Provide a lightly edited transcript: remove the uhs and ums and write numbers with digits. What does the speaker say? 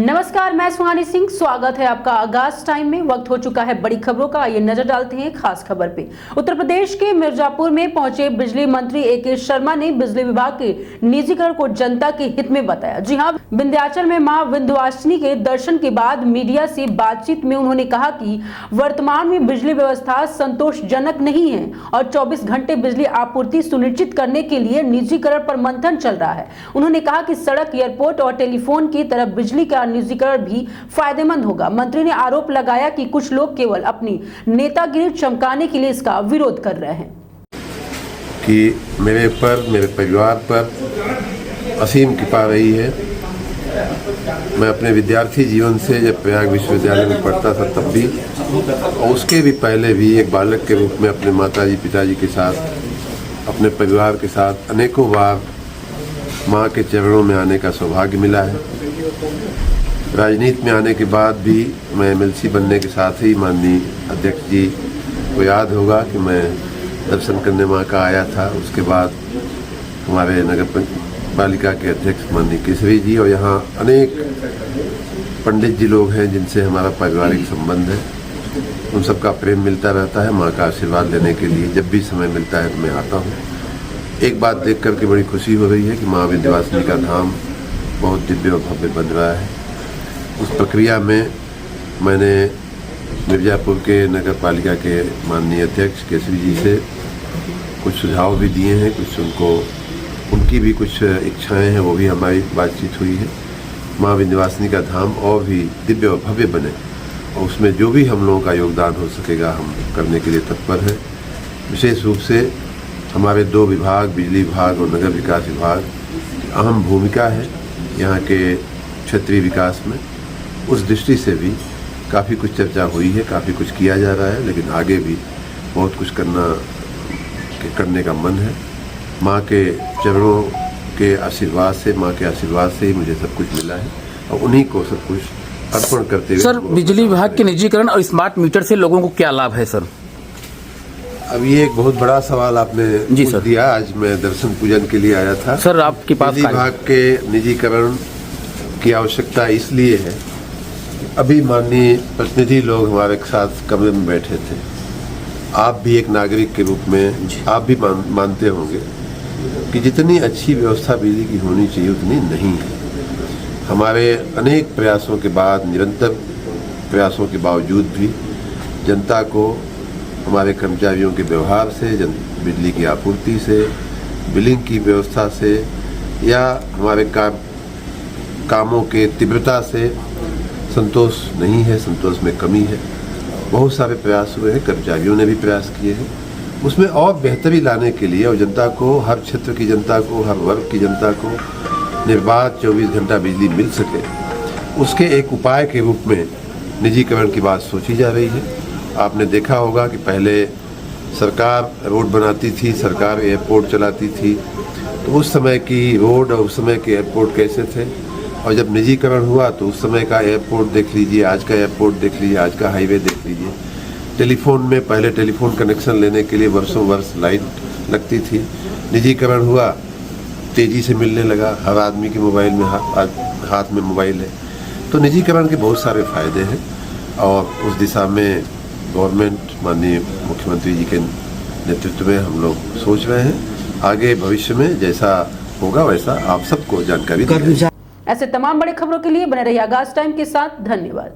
नमस्कार, मैं सुहानी सिंह। स्वागत है आपका आगाज टाइम में। वक्त हो चुका है बड़ी खबरों का। ये नजर डालते हैं खास खबर पे। उत्तर प्रदेश के मिर्जापुर में पहुंचे बिजली मंत्री ए.के. शर्मा ने बिजली विभाग के निजीकरण को जनता के हित में बताया। जी हां, विंध्याचल में मां विंध्यवासिनी के दर्शन के बाद मीडिया से बातचीत में उन्होंने कहा कि वर्तमान में बिजली व्यवस्था संतोषजनक नहीं है और 24 घंटे बिजली आपूर्ति सुनिश्चित करने के लिए निजीकरण पर मंथन चल रहा है। उन्होंने कहा कि सड़क, एयरपोर्ट और टेलीफोन की तरफ बिजली का निजीकरण भी फायदेमंद होगा। मंत्री ने आरोप लगाया कि कुछ लोग केवल अपनी नेतागिरी चमकाने के लिए इसका विरोध कर रहे हैं कि मेरे ऊपर, मेरे परिवार पर असीम कृपा रही है। मैं अपने विद्यार्थी जीवन से जब प्रयाग विश्वविद्यालय में पढ़ता था तब भी और उसके भी पहले भी एक बालक के रूप में अपने माताजी पिताजी के साथ, अपने परिवार के साथ अनेकों बार माँ के चरणों में आने का सौभाग्य मिला है। राजनीति में आने के बाद भी मैं एमएलसी बनने के साथ ही माननीय अध्यक्ष जी को याद होगा कि मैं दर्शन करने माँ का आया था। उसके बाद हमारे नगर पालिका के अध्यक्ष माननीय केसरी जी और यहाँ अनेक पंडित जी लोग हैं जिनसे हमारा पारिवारिक संबंध है। उन सबका प्रेम मिलता रहता है। माँ का आशीर्वाद लेने के लिए जब भी समय मिलता है तो मैं आता हूँ। एक बात देख करके बड़ी खुशी हो रही है कि माँ विंध्यवासिनी का धाम बहुत दिव्य और भव्य बन रहा है। उस प्रक्रिया में मैंने मिर्जापुर के नगर पालिका के माननीय अध्यक्ष केसरी जी से कुछ सुझाव भी दिए हैं, कुछ उनकी भी कुछ इच्छाएं हैं, वो भी हमारी बातचीत हुई है। माँ विंध्यवासिनी का धाम और भी दिव्य और भव्य बने और उसमें जो भी हम लोगों का योगदान हो सकेगा हम करने के लिए तत्पर हैं। विशेष रूप से हमारे दो विभाग, बिजली विभाग और नगर विकास विभाग की अहम भूमिका है यहाँ के क्षेत्रीय विकास में। उस दृष्टि से भी काफ़ी कुछ चर्चा हुई है, काफ़ी कुछ किया जा रहा है, लेकिन आगे भी बहुत कुछ करने का मन है। माँ के चरणों के आशीर्वाद से, माँ के आशीर्वाद से ही मुझे सब कुछ मिला है और उन्हीं को सब कुछ अर्पण करते हुए। सर, बिजली विभाग के निजीकरण और स्मार्ट मीटर से लोगों को क्या लाभ है सर? अब ये एक बहुत बड़ा सवाल आपने जी सर दिया। आज मैं दर्शन पूजन के लिए आया था। सर, आपके पास बिजली विभाग के निजीकरण की आवश्यकता इसलिए है, अभी माननीय प्रतिनिधि लोग हमारे साथ कमरे में बैठे थे। आप भी एक नागरिक के रूप में आप भी मानते होंगे कि जितनी अच्छी व्यवस्था बिजली की होनी चाहिए उतनी नहीं है। हमारे अनेक प्रयासों के बाद, निरंतर प्रयासों के बावजूद भी जनता को हमारे कर्मचारियों के व्यवहार से, बिजली की आपूर्ति से, बिलिंग की व्यवस्था से या हमारे कामों के तीव्रता से संतोष नहीं है, संतोष में कमी है। बहुत सारे प्रयास हुए हैं, कर्मचारियों ने भी प्रयास किए हैं उसमें और बेहतरी लाने के लिए और जनता को, हर क्षेत्र की जनता को, हर वर्ग की जनता को निर्बाध 24 घंटा बिजली मिल सके, उसके एक उपाय के रूप में निजीकरण की बात सोची जा रही है। आपने देखा होगा कि पहले सरकार रोड बनाती थी, सरकार एयरपोर्ट चलाती थी, तो उस समय की रोड और उस समय के एयरपोर्ट कैसे थे, और जब निजीकरण हुआ तो उस समय का एयरपोर्ट देख लीजिए, आज का एयरपोर्ट देख लीजिए, आज का हाईवे देख लीजिए। टेलीफोन में पहले टेलीफोन कनेक्शन लेने के लिए वर्षों वर्ष लाइन लगती थी। निजीकरण हुआ, तेज़ी से मिलने लगा, हर आदमी के मोबाइल में हाथ में मोबाइल है। तो निजीकरण के बहुत सारे फायदे हैं और उस दिशा में गवर्नमेंट, माननीय मुख्यमंत्री जी के नेतृत्व में हम लोग सोच रहे हैं। आगे भविष्य में जैसा होगा वैसा आप सबको जानकारी दी जाएगी। ऐसे तमाम बड़ी खबरों के लिए बने रहिए आगाज टाइम के साथ। धन्यवाद।